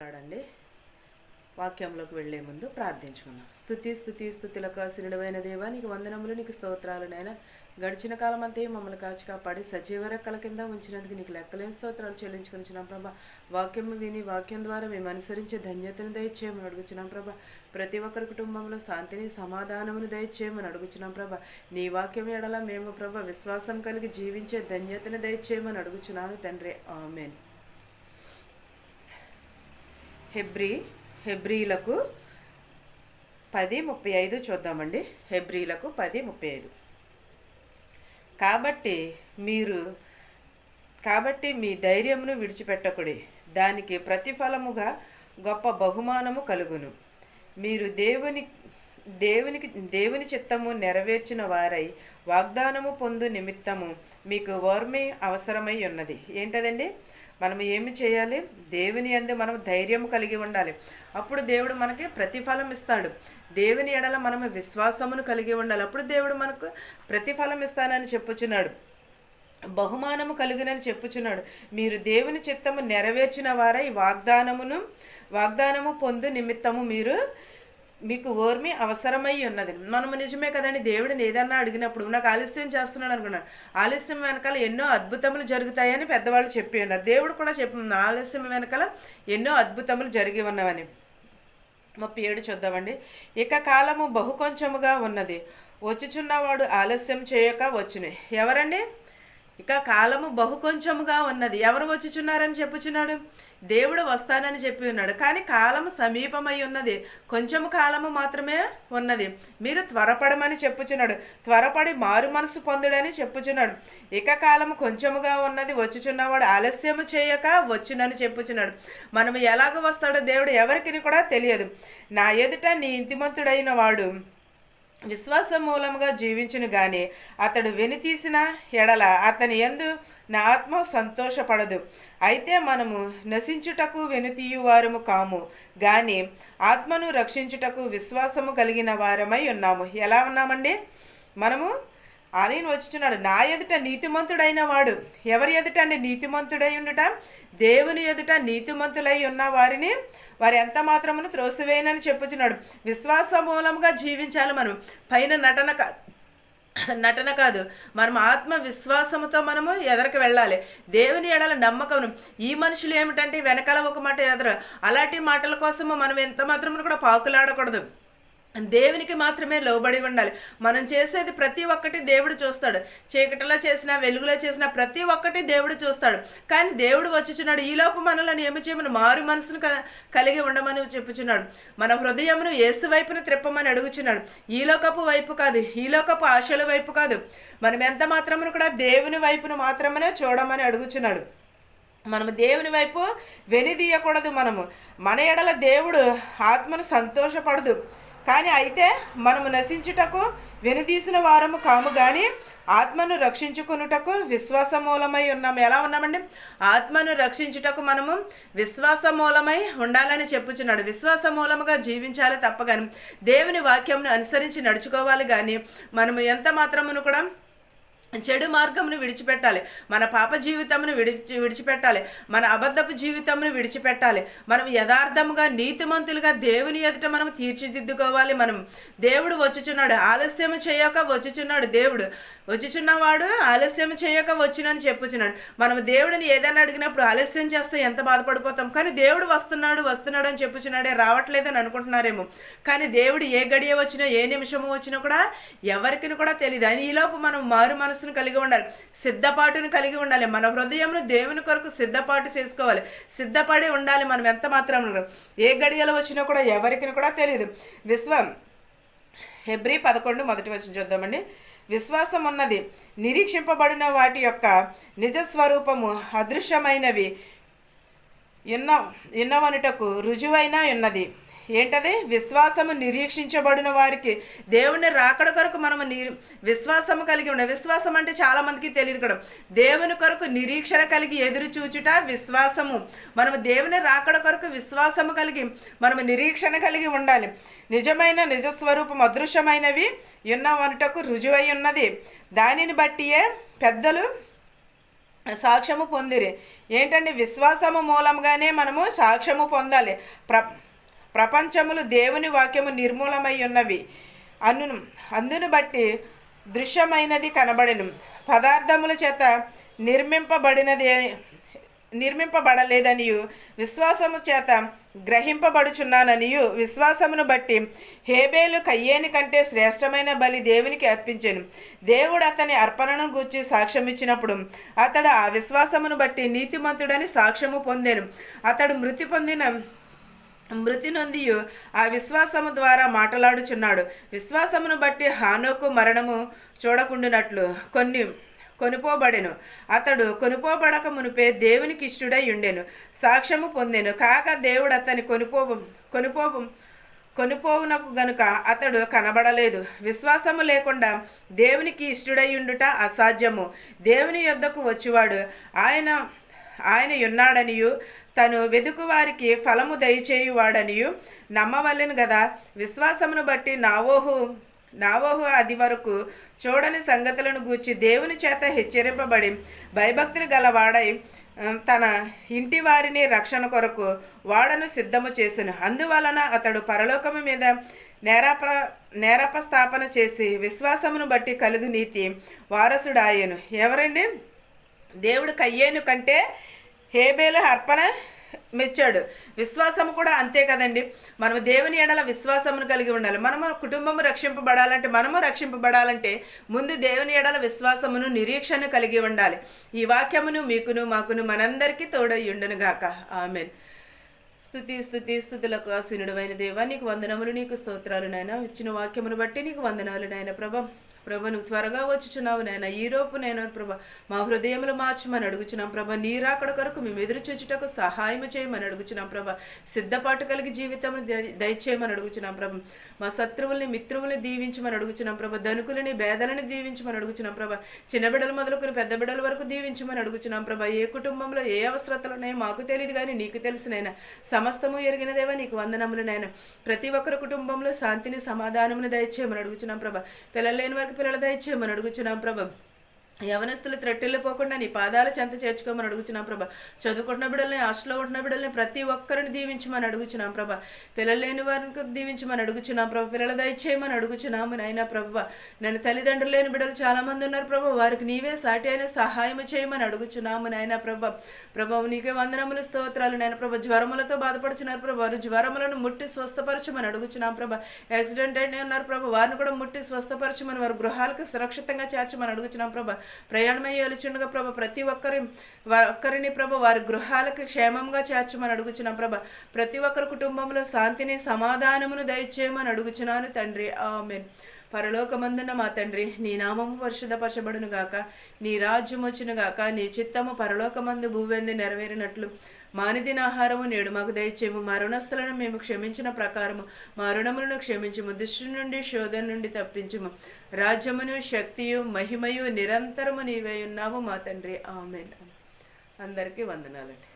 మాట్లాడండి. వాక్యంలోకి వెళ్లే ముందు ప్రార్థించుకున్నాం. స్థుతులకు ఆశీనుడైన దేవా, నీకు వందనములు, నీకు స్తోత్రాలు నాయన. గడిచిన కాలం అంతా మమ్మల్ని కాచి కాపాడి సజీవ రెక్కల కింద ఉంచినందుకు నీకు లెక్కలేని స్తోత్రాలు చెల్లించుకునిచున్నాం ప్రభా. వాక్యం విని వాక్యం ద్వారా మేము అనుసరించే ధన్యతను దయచేయమని అడుగుచున్నాం ప్రభా. ప్రతి ఒక్కరి కుటుంబంలో శాంతిని సమాధానమును దయచేయమని అడుగుచున్నాం ప్రభా. నీ వాక్యం ఎడల మేము ప్రభా విశ్వాసం కలిగి జీవించే ధన్యతను దయచేయమని అడుగుచున్నాను తండ్రి. ఆమేన్. హెబ్రీలకు 10:35 చూద్దామండి. హెబ్రీలకు 10:35. కాబట్టి మీ ధైర్యమును విడిచిపెట్టకుడి, దానికి ప్రతిఫలముగా గొప్ప బహుమానము కలుగును. మీరు దేవుని చిత్తము నెరవేర్చిన వారై వాగ్దానము పొందు నిమిత్తము మీకు ఓర్మి అవసరమై ఉన్నది. ఏంటదండి? మనం ఏమి చేయాలి? దేవుని యందు మనం ధైర్యం కలిగి ఉండాలి. అప్పుడు దేవుడు మనకి ప్రతిఫలం ఇస్తాడు. దేవుని ఎడల మనము విశ్వాసమును కలిగి ఉండాలి. అప్పుడు దేవుడు మనకు ప్రతిఫలం ఇస్తానని చెప్పుచున్నాడు, బహుమానము కలుగునని చెప్పుచున్నాడు. మీరు దేవుని చిత్తము నెరవేర్చిన వారై వాగ్దానము పొందు నిమిత్తము మీకు ఓర్మి అవసరమై ఉన్నది. మనము నిజమే కదండి, దేవుడిని ఏదన్నా అడిగినప్పుడు నాకు ఆలస్యం చేస్తున్నాడు అనుకున్నాను. ఆలస్యం వెనకాల ఎన్నో అద్భుతములు జరుగుతాయని పెద్దవాళ్ళు చెప్పి ఉన్నారు. దేవుడు కూడా ఆలస్యం వెనకాల ఎన్నో అద్భుతములు జరిగి ఉన్నవని. 37 చూద్దామండి. ఇక కాలము బహు కొంచెముగా ఉన్నది, వచ్చుచున్నవాడు ఆలస్యం చేయక వచ్చును. ఎవరండి? ఇక కాలము బహు కొంచెముగా ఉన్నది. ఎవరు వచ్చుచున్నారని చెప్పుచున్నాడు? దేవుడు వస్తానని చెప్పి ఉన్నాడు. కానీ కాలము సమీపమై ఉన్నది, కొంచెము కాలము మాత్రమే ఉన్నది. మీరు త్వరపడమని చెప్పుచున్నాడు. త్వరపడి మారు మనసు పొందుడని చెప్పుచున్నాడు. ఇక కాలము కొంచెముగా ఉన్నది, వచ్చుచున్నవాడు ఆలస్యము చేయక వచ్చునని చెప్పుచున్నాడు. మనము ఎలాగ వస్తాడో దేవుడు ఎవరికి కూడా తెలియదు. నా ఎదుట నీతిమంతుడైన వాడు విశ్వాసం మూలముగా జీవించును గాని అతడు వెనుతీసిన ఎడల అతని యందు నా ఆత్మ సంతోషపడదు. అయితే మనము నశించుటకు వెనుతీయువారము కాము గాని ఆత్మను రక్షించుటకు విశ్వాసము కలిగిన వారమై ఉన్నాము. ఎలా ఉన్నామండి? మనము ఆయన వచ్చుచున్నాడు. నా ఎదుట నీతిమంతుడైన వాడు. ఎవరి ఎదుట అండి నీతిమంతుడై ఉండుట? దేవుని ఎదుట నీతిమంతులై ఉన్న వారు ఎంత మాత్రమును త్రోసివేయనని చెప్పుచున్నాడు. విశ్వాస మూలంగా జీవించాలి. మనం పైన నటన కాదు, మనం ఆత్మ విశ్వాసముతో మనము ఎదరికి వెళ్ళాలి. దేవుని ఎడల నమ్మకం. ఈ మనుషులు ఏమిటంటే వెనకాల ఒక మాట ఎదరు, అలాంటి మాటల కోసము మనం ఎంత మాత్రమును కూడా పాకులాడకూడదు. దేవునికి మాత్రమే లోబడి ఉండాలి. మనం చేసేది ప్రతి ఒక్కటి దేవుడు చూస్తాడు. చీకటిలో చేసినా వెలుగులో చేసినా ప్రతి ఒక్కటి దేవుడు చూస్తాడు. కానీ దేవుడు వచ్చుచున్నాడు. ఈలోపు మనల్ని ఏమి చేయమని? మారు మనసును కలిగి ఉండమని చెప్పుచున్నాడు. మన హృదయమును యేసు వైపును త్రిప్పమని అడుగుచున్నాడు. ఈ లోకపు వైపు కాదు, ఈ లోకపు ఆశల వైపు కాదు. మనం ఎంత మాత్రమును కూడా దేవుని వైపును మాత్రమే చూడమని అడుగుచున్నాడు. మనము దేవుని వైపు వెనుదీయకూడదు. మన ఎడల దేవుడు ఆత్మను సంతోషపడదు. కానీ అయితే మనము నశించుటకు వెనుదీసిన వారము కాము కానీ ఆత్మను రక్షించుకున్నటకు విశ్వాస మూలమై ఉన్నాము. ఎలా ఉన్నామండి? ఆత్మను రక్షించుటకు మనము విశ్వాస మూలమై ఉండాలని చెప్పుచున్నాడు. విశ్వాస మూలముగా జీవించాలి తప్పగాని దేవుని వాక్యంను అనుసరించి నడుచుకోవాలి. కానీ మనము ఎంత మాత్రమును కూడా చెడు మార్గమును విడిచిపెట్టాలి. మన పాప జీవితమును విడిచిపెట్టాలి. మన అబద్ధపు జీవితమును విడిచిపెట్టాలి. మనం యథార్థముగా నీతిమంతులుగా దేవుని ఎదుట మనం తీర్చిదిద్దుకోవాలి. దేవుడు వచ్చుచున్నాడు, ఆలస్యము చేయక వచ్చుచున్నాడు. దేవుడు వచ్చుచున్నవాడు ఆలస్యం చేయక వచ్చునని చెప్పుచున్నాడు. మనం దేవుడిని ఏదైనా అడిగినప్పుడు ఆలస్యం చేస్తే ఎంత బాధపడిపోతాం. కానీ దేవుడు వస్తున్నాడు అని చెప్పుచున్నాడే, రావట్లేదని అనుకుంటున్నారేమో. కానీ దేవుడు ఏ గడియ వచ్చినా ఏ నిమిషము వచ్చినా కూడా ఎవరికి కూడా తెలియదు. అని ఈలోపు మనం మారు మనసును కలిగి ఉండాలి, సిద్ధపాటును కలిగి ఉండాలి. మన హృదయంను దేవుని కొరకు సిద్ధపాటు చేసుకోవాలి, సిద్ధపడి ఉండాలి. మనం ఎంత మాత్రం ఏ గడియలో వచ్చినా కూడా ఎవరికి కూడా తెలియదు. హెబ్రీ 11 మొదటి వచనం చూద్దామండి. విశ్వాసం ఉన్నది నిరీక్షింపబడిన వాటి యొక్క నిజస్వరూపము అదృశ్యమైనవి ఎన్నవనుటకు రుజువైన ఉన్నది. ఏంటది? విశ్వాసము నిరీక్షించబడిన వారికి దేవుని రాకడ కొరకు మనము విశ్వాసము కలిగి ఉండాలి. విశ్వాసం అంటే చాలా మందికి తెలియదు కూడా. దేవుని కొరకు నిరీక్షణ కలిగి ఎదురు చూచుట విశ్వాసము. మనము దేవుని రాకడ కొరకు విశ్వాసము కలిగి మనము నిరీక్షణ కలిగి ఉండాలి. నిజస్వరూపం సాక్ష్యము పొందిరి. ఏంటండి? విశ్వాసము మూలంగానే మనము సాక్ష్యము పొందాలి. ప్రపంచములు దేవుని వాక్యము నిర్మూలమై ఉన్నవి అందును బట్టి దృశ్యమైనది కనబడెను, పదార్థముల చేత నిర్మింపబడలేదనియు విశ్వాసము చేత గ్రహింపబడుచున్నాననియు విశ్వాసమును బట్టి హేబేలు కయ్యేని కంటే శ్రేష్టమైన బలి దేవునికి అర్పించెను. దేవుడు అతని అర్పణను గూర్చి సాక్ష్యం ఇచ్చినప్పుడు అతడు ఆ విశ్వాసమును బట్టి నీతిమంతుడని సాక్ష్యము పొందెను. అతడు మృతి నొందియు ఆ విశ్వాసము ద్వారా మాట్లాడుచున్నాడు. విశ్వాసమును బట్టి హానోకు మరణము చూడకుండానట్లు కొనుపోబడెను. అతడు కొనుపోబడక మునిపే దేవునికి ఇష్టుడై ఉండెను, సాక్ష్యము పొందెను. కాక దేవుడు అతని కొనుపోవునకు గనుక అతడు కనబడలేదు. విశ్వాసము లేకుండా దేవునికి ఇష్టుడై ఉండుట అసాధ్యము. దేవుని యొద్దకు వచ్చువాడు ఆయన ఉన్నాడనియు తను వెదుకు వారికి ఫలము దయచేయువాడనియు నమ్మవలెను గదా. విశ్వాసమును బట్టి నావోహు అది వరకు చూడని సంగతులను గూర్చి దేవుని చేత హెచ్చరింపబడి భయభక్తులు గలవాడై తన ఇంటి వారిని రక్షణ కొరకు వాడను సిద్ధము చేసెను. అందువలన అతడు పరలోకము మీద నేరపస్థాపన చేసి విశ్వాసమును బట్టి కలుగు నీతి వారసుడాయెను. ఎవరండి? దేవుడు కయ్యేను కంటే హేబేలు అర్పణ మెచ్చాడు. విశ్వాసము కూడా అంతే కదండి. మనము దేవుని ఎడల విశ్వాసమును కలిగి ఉండాలి. మనము కుటుంబము రక్షింపబడాలంటే ముందు దేవుని ఎడల విశ్వాసమును నిరీక్షణ కలిగి ఉండాలి. ఈ వాక్యమును మీకును మాకును మనందరికీ తోడై ఉండును గాక. ఆమెన్. స్తుతులకు ఆసీనుడైన దేవా, నీకు వందనములు, నీకు స్తోత్రాలు నాయన. ఇచ్చిన వాక్యమును బట్టి నీకు వందనాలు నాయన. ప్రభ నువ్వు త్వరగా వచ్చుచున్నావు నాయన. ఈరోపు నేను మా హృదయములు మార్చమని అడుగుచున్నాం ప్రభ. నీ రాకడ కొరకు మేము ఎదురు చూచుటకు సహాయం చేయమని అడుగుచున్నాం ప్రభ. సిద్ధపాటు కలిగి జీవితము దయచేయమని అడుగుచున్నాం ప్రభ. మా శత్రువుల్ని మిత్రువుల్ని దీవించమని అడుగుచున్నాం ప్రభ. ధనుకులని భేదలని దీవించమని అడుగుచున్నాం ప్రభ. చిన్న బిడ్డలు మొదలుకొని పెద్ద బిడ్డల వరకు దీవించమని అడుగుచున్నాం ప్రభ. ఏ కుటుంబంలో ఏ అవసరతలు ఉన్నాయో మాకు తెలియదు కానీ నీకు తెలుసునైనా. సమస్తము ఎరిగినదేవా నీకు వందనములనైనా. ప్రతి ఒక్కరి కుటుంబంలో శాంతిని సమాధానమును దయచేయమని అడుగుచున్నాం ప్రభ. పిల్లలు లేని వారికి పిల్లలు దయచేయమని అడుగుచున్నాం ప్రభ. యవనస్తులు త్రెట్టిల్లిపోకుండా నీ పాదాల చెంత చేర్చుకోమని అడుగుచున్నాం ప్రభ. చదువుకుంటున్న బిడ్డల్ని, హాస్టల్లో ఉంటున్న బిడ్డల్ని ప్రతి ఒక్కరిని దీవించమని అడుగుచున్నాం ప్రభ. పిల్లలు లేని వారికి దీవించమని అడుగుచున్నాం ప్రభ. పిల్లలు దయచేయమని అడుగుచున్నాము నాయన ప్రభ. నేను తల్లిదండ్రులు లేని బిడ్డలు చాలామంది ఉన్నారు ప్రభ. వారికి నీవే సాటి అయిన సహాయం చేయమని అడుగుచున్నాము నాయన ప్రభ. నీకే వందనములు, స్తోత్రాలు నాయన ప్రభ. జ్వరములతో బాధపడుచున్నారు ప్రభ. వారు జ్వరములను ముట్టి స్వస్థపరచమని అడుగుచున్నాం ప్రభ. యాక్సిడెంట్ అయినా ఉన్నారు ప్రభ. వారిని కూడా ముట్టి స్వస్థపరచమని, వారి గృహాలకు సురక్షితంగా చేర్చమని అడుగుచున్నాం ప్రభ. ప్రయాణమయ్యి వెలుచుండగా ప్రభ ప్రతి ఒక్కరిని ప్రభ వారి గృహాలకు క్షేమంగా చేర్చమని అడుగుచున్నాం ప్రభ. ప్రతి ఒక్కరి కుటుంబంలో శాంతిని సమాధానమును దయచేయమని అడుగుచున్నాను తండ్రి. ఆమేన్. పరలోకమందున మా తండ్రి, నీ నామము పరిశుద్ధపరచబడును గాక. నీ రాజ్యం వచ్చును గాక. నీ చిత్తము పరలోకమందు భూవెందు నెరవేరినట్లు మానిదిన ఆహారము నేడు మాకు దయచేయము. మా రుణస్థులను మేము క్షమించిన ప్రకారము మా రుణములను క్షమించము. దుష్టు నుండి శోధన నుండి తప్పించుము. రాజ్యమును, శక్తియు, మహిమయు నిరంతరము నీవై ఉన్నావు మా తండ్రి. ఆమేన్. అందరికీ వందనాలండి.